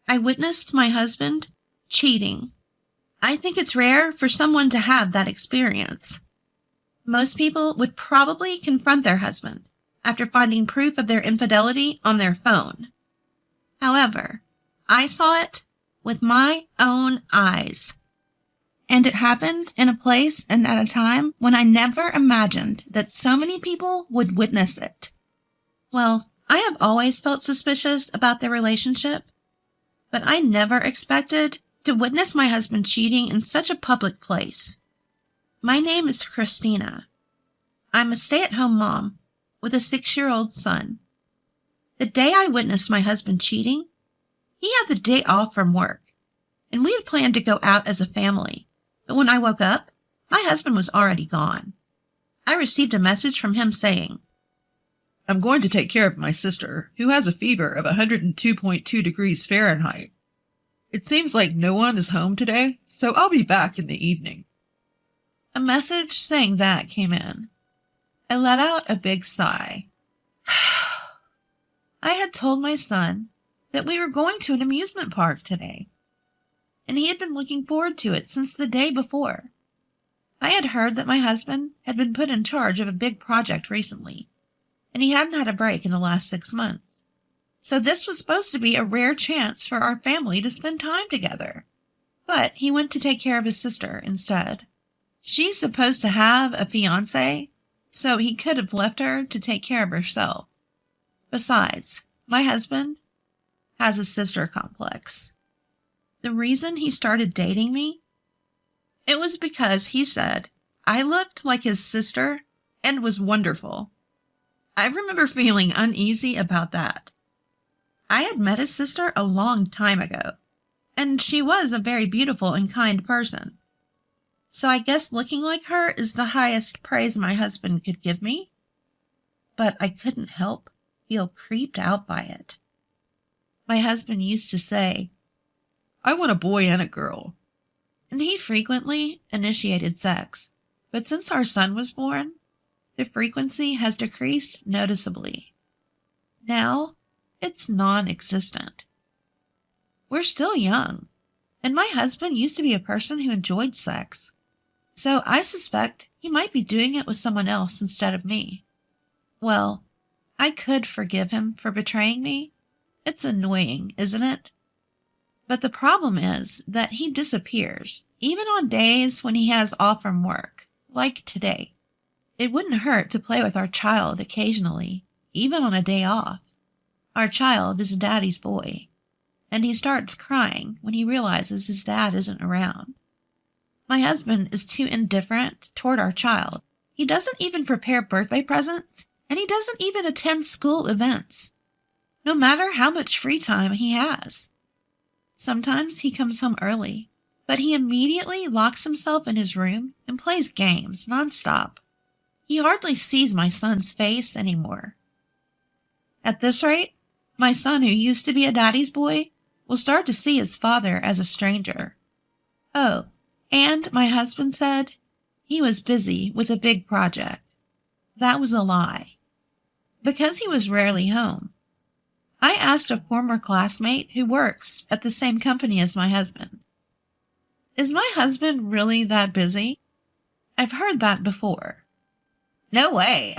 I witnessed my husband cheating. I think it's rare for someone to have that experience. Most people would probably confront their husband after finding proof of their infidelity on their phone. However, I saw it with my own eyes. And it happened in a place and at a time when I never imagined that so many people would witness it. Well, I have always felt suspicious about their relationship, but I never expected to witness my husband cheating in such a public place. My name is Christina. I'm a stay-at-home mom with a 6-year-old son. The day I witnessed my husband cheating, he had the day off from work, and we had planned to go out as a family. But when I woke up, my husband was already gone. I received a message from him saying, "I'm going to take care of my sister, who has a fever of 102.2 degrees Fahrenheit. It seems like no one is home today, so I'll be back in the evening." A message saying that came in. I let out a big sigh. I had told my son that we were going to an amusement park today, and he had been looking forward to it since the day before. I had heard that my husband had been put in charge of a big project recently, and he hadn't had a break in the last 6 months. So this was supposed to be a rare chance for our family to spend time together. But he went to take care of his sister instead. She's supposed to have a fiancé, so he could have left her to take care of herself. Besides, my husband has a sister complex. The reason he started dating me, it was because he said I looked like his sister and was wonderful. I remember feeling uneasy about that. I had met his sister a long time ago, and she was a very beautiful and kind person. So I guess looking like her is the highest praise my husband could give me. But I couldn't help feel creeped out by it. My husband used to say, "I want a boy and a girl." And he frequently initiated sex. But since our son was born, the frequency has decreased noticeably. Now, it's non-existent. We're still young, and my husband used to be a person who enjoyed sex. So I suspect he might be doing it with someone else instead of me. Well, I could forgive him for betraying me. It's annoying, isn't it? But the problem is that he disappears, even on days when he has off from work, like today. It wouldn't hurt to play with our child occasionally, even on a day off. Our child is daddy's boy, and he starts crying when he realizes his dad isn't around. My husband is too indifferent toward our child. He doesn't even prepare birthday presents, and he doesn't even attend school events, no matter how much free time he has. Sometimes he comes home early, but he immediately locks himself in his room and plays games nonstop. He hardly sees my son's face anymore. At this rate, my son, who used to be a daddy's boy, will start to see his father as a stranger. Oh, and my husband said he was busy with a big project. That was a lie. Because he was rarely home, I asked a former classmate who works at the same company as my husband, "Is my husband really that busy?" I've heard that before. "No way.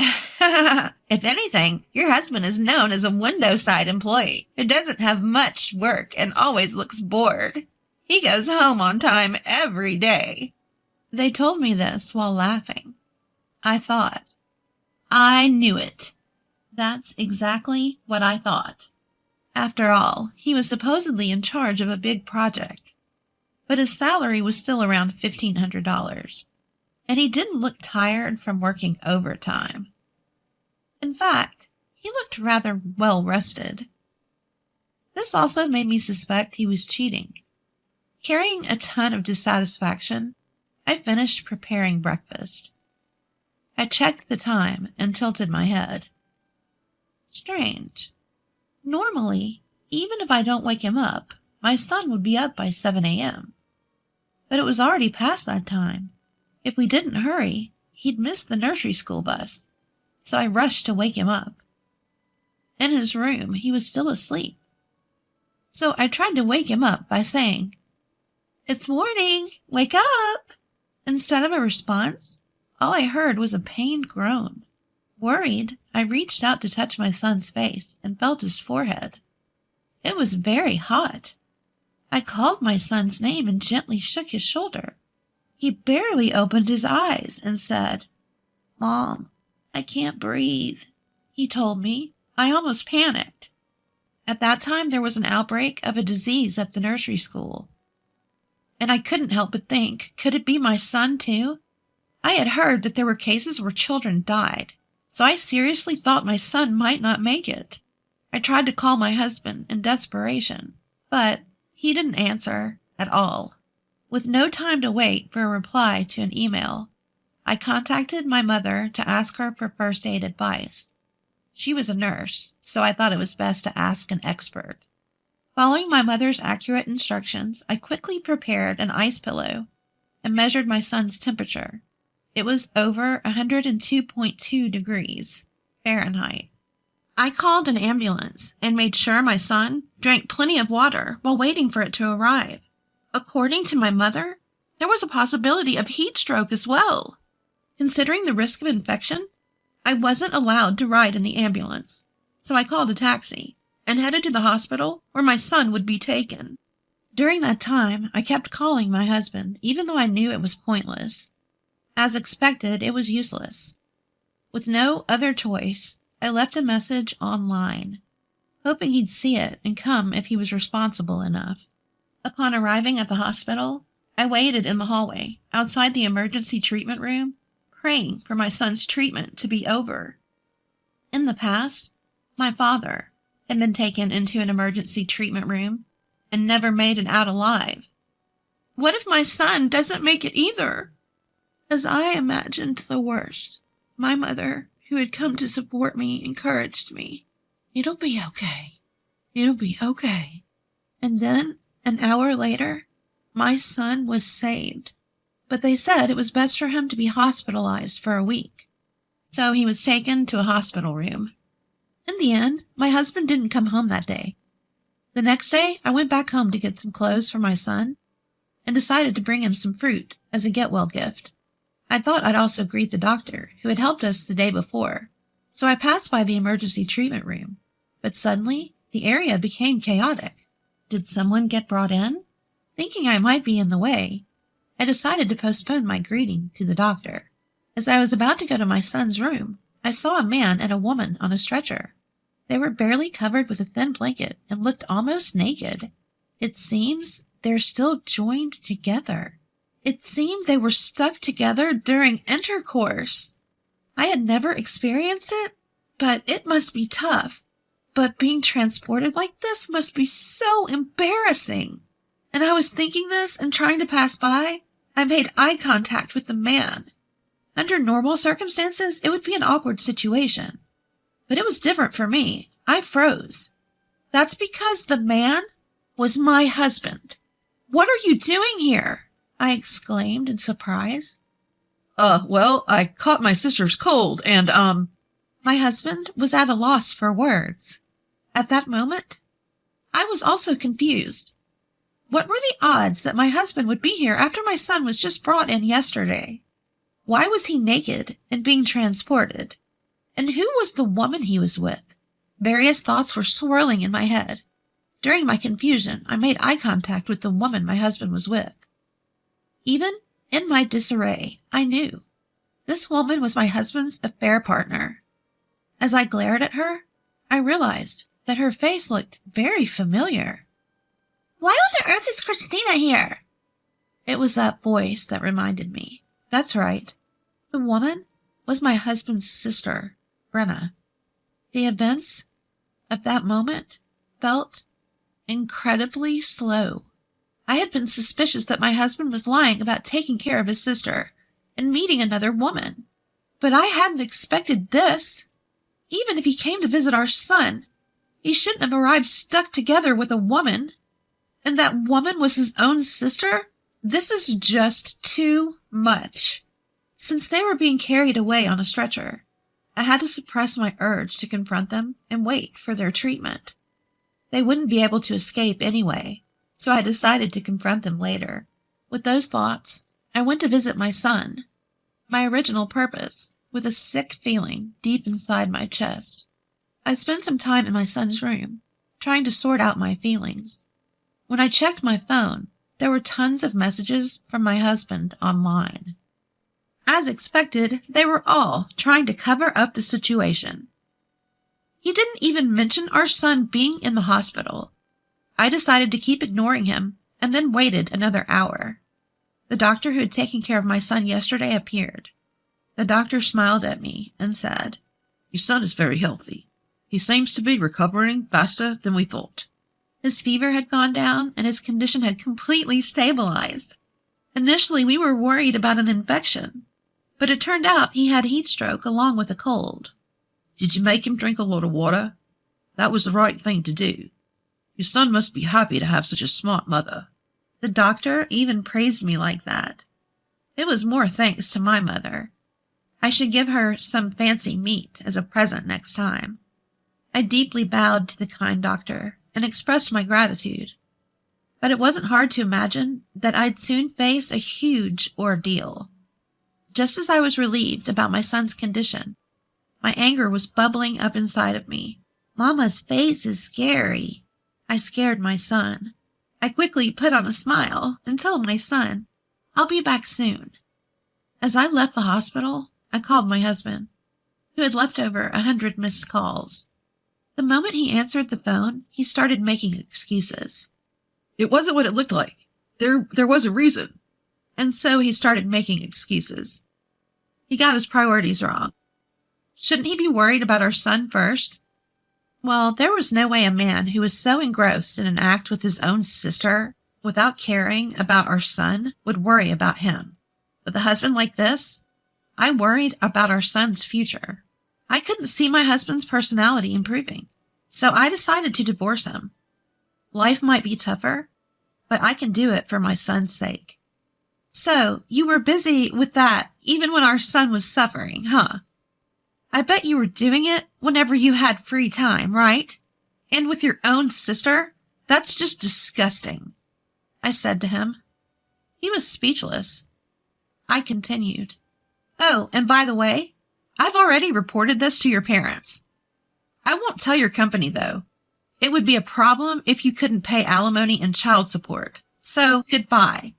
If anything, your husband is known as a window-side employee who doesn't have much work and always looks bored. He goes home on time every day." They told me this while laughing. I thought, I knew it. That's exactly what I thought. After all, he was supposedly in charge of a big project, but his salary was still around $1,500, and he didn't look tired from working overtime. In fact, he looked rather well rested. This also made me suspect he was cheating. Carrying a ton of dissatisfaction, I finished preparing breakfast. I checked the time and tilted my head. Strange. Normally, even if I don't wake him up, my son would be up by 7 a.m. But it was already past that time. If we didn't hurry, he'd miss the nursery school bus, so I rushed to wake him up. In his room, he was still asleep. So I tried to wake him up by saying, "It's morning, wake up." Instead of a response, all I heard was a pained groan. Worried, I reached out to touch my son's face and felt his forehead. It was very hot. I called my son's name and gently shook his shoulder. He barely opened his eyes and said, "Mom, I can't breathe," he told me. I almost panicked. At that time, there was an outbreak of a disease at the nursery school. And I couldn't help but think, could it be my son too? I had heard that there were cases where children died, so I seriously thought my son might not make it. I tried to call my husband in desperation, but he didn't answer at all. With no time to wait for a reply to an email, I contacted my mother to ask her for first aid advice. She was a nurse, so I thought it was best to ask an expert. Following my mother's accurate instructions, I quickly prepared an ice pillow and measured my son's temperature. It was over 102.2 degrees Fahrenheit. I called an ambulance and made sure my son drank plenty of water while waiting for it to arrive. According to my mother, there was a possibility of heat stroke as well. Considering the risk of infection, I wasn't allowed to ride in the ambulance, so I called a taxi and headed to the hospital where my son would be taken. During that time, I kept calling my husband, even though I knew it was pointless. As expected, it was useless. With no other choice, I left a message online, hoping he'd see it and come if he was responsible enough. Upon arriving at the hospital, I waited in the hallway outside the emergency treatment room, praying for my son's treatment to be over. In the past, my father had been taken into an emergency treatment room and never made it out alive. What if my son doesn't make it either? As I imagined the worst, my mother, who had come to support me, encouraged me. "It'll be okay. It'll be okay." And then, an hour later, my son was saved. But they said it was best for him to be hospitalized for a week. So he was taken to a hospital room. In the end, my husband didn't come home that day. The next day, I went back home to get some clothes for my son and decided to bring him some fruit as a get-well gift. I thought I'd also greet the doctor who had helped us the day before, so I passed by the emergency treatment room. But suddenly, the area became chaotic. Did someone get brought in? Thinking I might be in the way, I decided to postpone my greeting to the doctor. As I was about to go to my son's room, I saw a man and a woman on a stretcher. They were barely covered with a thin blanket and looked almost naked. It seems they're still joined together. It seemed they were stuck together during intercourse. I had never experienced it, but it must be tough. But being transported like this must be so embarrassing. And I was thinking this and trying to pass by. I made eye contact with the man. Under normal circumstances, it would be an awkward situation. But it was different for me. I froze. That's because the man was my husband. "What are you doing here?" I exclaimed in surprise. Well, I caught my sister's cold and, My husband was at a loss for words. At that moment, I was also confused. What were the odds that my husband would be here after my son was just brought in yesterday? Why was he naked and being transported? And who was the woman he was with? Various thoughts were swirling in my head. During my confusion, I made eye contact with the woman my husband was with. Even in my disarray, I knew this woman was my husband's affair partner. As I glared at her, I realized that her face looked very familiar. "Why on earth is Christina here?" It was that voice that reminded me. That's right. The woman was my husband's sister, Brenna. The events of that moment felt incredibly slow. I had been suspicious that my husband was lying about taking care of his sister and meeting another woman. But I hadn't expected this. Even if he came to visit our son, he shouldn't have arrived stuck together with a woman. And that woman was his own sister? This is just too much. Since they were being carried away on a stretcher, I had to suppress my urge to confront them and wait for their treatment. They wouldn't be able to escape anyway, so I decided to confront them later. With those thoughts, I went to visit my son, my original purpose, with a sick feeling deep inside my chest. I spent some time in my son's room, trying to sort out my feelings. When I checked my phone, there were tons of messages from my husband online. As expected, they were all trying to cover up the situation. He didn't even mention our son being in the hospital. I decided to keep ignoring him and then waited another hour. The doctor who had taken care of my son yesterday appeared. The doctor smiled at me and said, "Your son is very healthy. He seems to be recovering faster than we thought." His fever had gone down and his condition had completely stabilized. Initially, we were worried about an infection, but it turned out he had heat stroke along with a cold. "Did you make him drink a lot of water? That was the right thing to do. Your son must be happy to have such a smart mother." The doctor even praised me like that. It was more thanks to my mother. I should give her some fancy meat as a present next time. I deeply bowed to the kind doctor and expressed my gratitude. But it wasn't hard to imagine that I'd soon face a huge ordeal. Just as I was relieved about my son's condition, my anger was bubbling up inside of me. Mama's face is scary. I scared my son. I quickly put on a smile and told my son, "I'll be back soon." As I left the hospital, I called my husband, who had left over 100 missed calls. The moment he answered the phone, he started making excuses. "It wasn't what it looked like. There was a reason." And so he started making excuses. He got his priorities wrong. Shouldn't he be worried about our son first? Well, there was no way a man who was so engrossed in an act with his own sister, without caring about our son, would worry about him. With a husband like this, I worried about our son's future. I couldn't see my husband's personality improving, so I decided to divorce him. Life might be tougher, but I can do it for my son's sake. So, you were busy with that even when our son was suffering, huh? I bet you were doing it whenever you had free time, right? And with your own sister? That's just disgusting, I said to him. He was speechless. I continued. "Oh, and by the way, I've already reported this to your parents. I won't tell your company, though. It would be a problem if you couldn't pay alimony and child support. So, goodbye."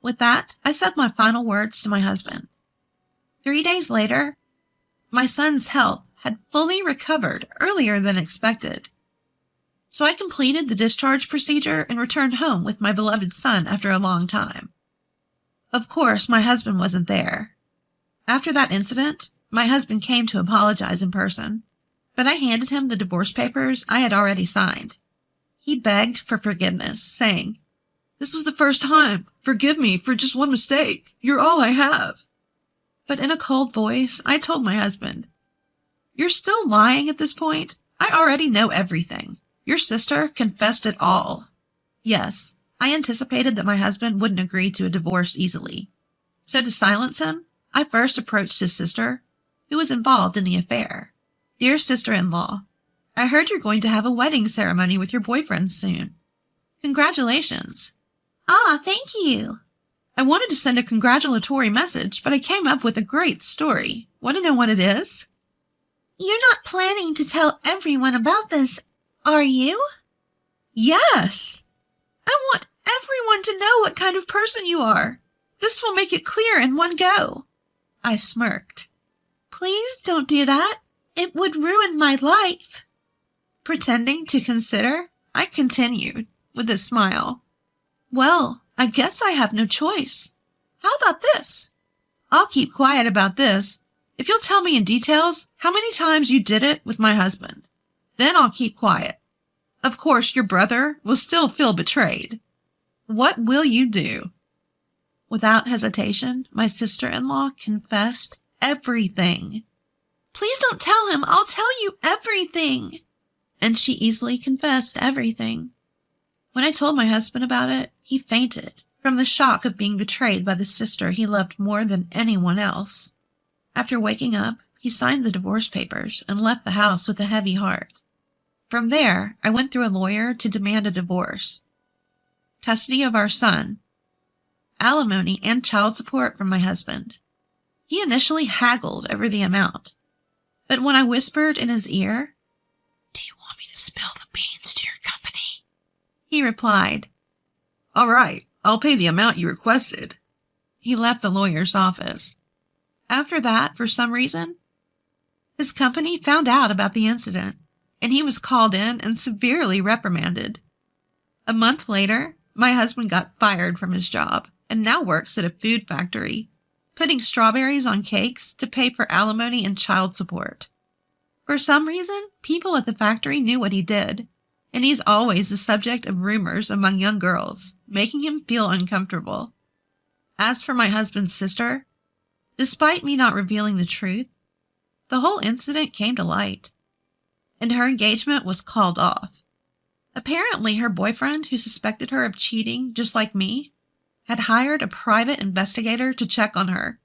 With that, I said my final words to my husband. 3 days later, my son's health had fully recovered earlier than expected. So I completed the discharge procedure and returned home with my beloved son after a long time. Of course, my husband wasn't there. After that incident, my husband came to apologize in person, but I handed him the divorce papers I had already signed. He begged for forgiveness, saying, "This was the first time. Forgive me for just one mistake. You're all I have." But in a cold voice, I told my husband, "You're still lying at this point. I already know everything. Your sister confessed it all." Yes, I anticipated that my husband wouldn't agree to a divorce easily. So to silence him, I first approached his sister, who was involved in the affair. "Dear sister-in-law, I heard you're going to have a wedding ceremony with your boyfriend soon. Congratulations." "Ah, thank you." I wanted to send a congratulatory message, but I came up with a great story. Want to know what it is? "You're not planning to tell everyone about this, are you?" "Yes. I want everyone to know what kind of person you are. This will make it clear in one go." I smirked. "Please don't do that. It would ruin my life." Pretending to consider, I continued with a smile. "Well, I guess I have no choice. How about this? I'll keep quiet about this if you'll tell me in details how many times you did it with my husband. Then I'll keep quiet. Of course, your brother will still feel betrayed. What will you do?" Without hesitation, my sister-in-law confessed everything. "Please don't tell him. I'll tell you everything." And she easily confessed everything. When I told my husband about it, he fainted from the shock of being betrayed by the sister he loved more than anyone else. After waking up, he signed the divorce papers and left the house with a heavy heart. From there, I went through a lawyer to demand a divorce, custody of our son, alimony, and child support from my husband. He initially haggled over the amount, but when I whispered in his ear, "Do you want me to spill the beans to your company?" he replied, "All right, I'll pay the amount you requested." He left the lawyer's office. After that, for some reason, his company found out about the incident, and he was called in and severely reprimanded. A month later, my husband got fired from his job and now works at a food factory, putting strawberries on cakes to pay for alimony and child support. For some reason, people at the factory knew what he did, and he's always the subject of rumors among young girls, making him feel uncomfortable. As for my husband's sister, despite me not revealing the truth, the whole incident came to light, and her engagement was called off. Apparently, her boyfriend, who suspected her of cheating just like me, had hired a private investigator to check on her.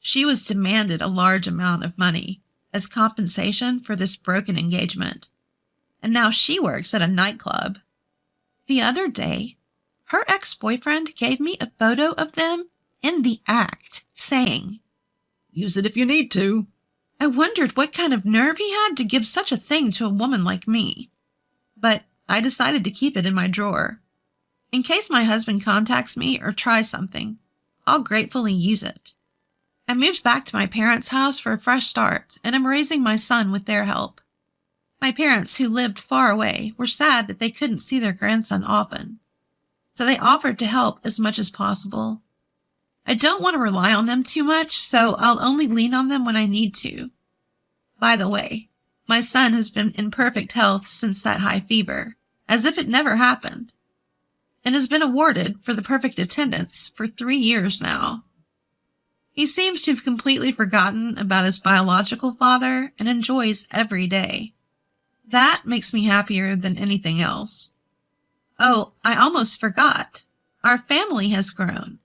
She was demanded a large amount of money as compensation for this broken engagement, and now she works at a nightclub. The other day, her ex-boyfriend gave me a photo of them in the act, saying, "Use it if you need to." I wondered what kind of nerve he had to give such a thing to a woman like me, but I decided to keep it in my drawer. In case my husband contacts me or tries something, I'll gratefully use it. I moved back to my parents' house for a fresh start, and am raising my son with their help. My parents, who lived far away, were sad that they couldn't see their grandson often, so they offered to help as much as possible. I don't want to rely on them too much, so I'll only lean on them when I need to. By the way, my son has been in perfect health since that high fever, as if it never happened, and has been awarded for the perfect attendance for 3 years now. He seems to have completely forgotten about his biological father and enjoys every day. That makes me happier than anything else. Oh, I almost forgot. Our family has grown.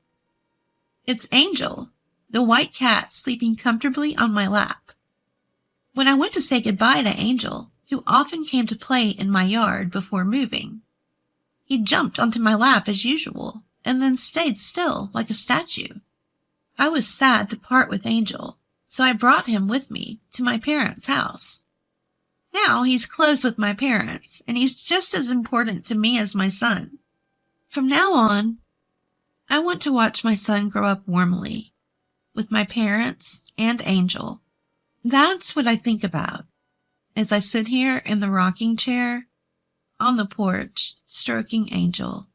It's Angel, the white cat sleeping comfortably on my lap. When I went to say goodbye to Angel, who often came to play in my yard before moving, he jumped onto my lap as usual and then stayed still like a statue. I was sad to part with Angel, so I brought him with me to my parents' house. Now he's close with my parents, and he's just as important to me as my son. From now on, I want to watch my son grow up warmly, with my parents and Angel. That's what I think about as I sit here in the rocking chair on the porch, stroking Angel.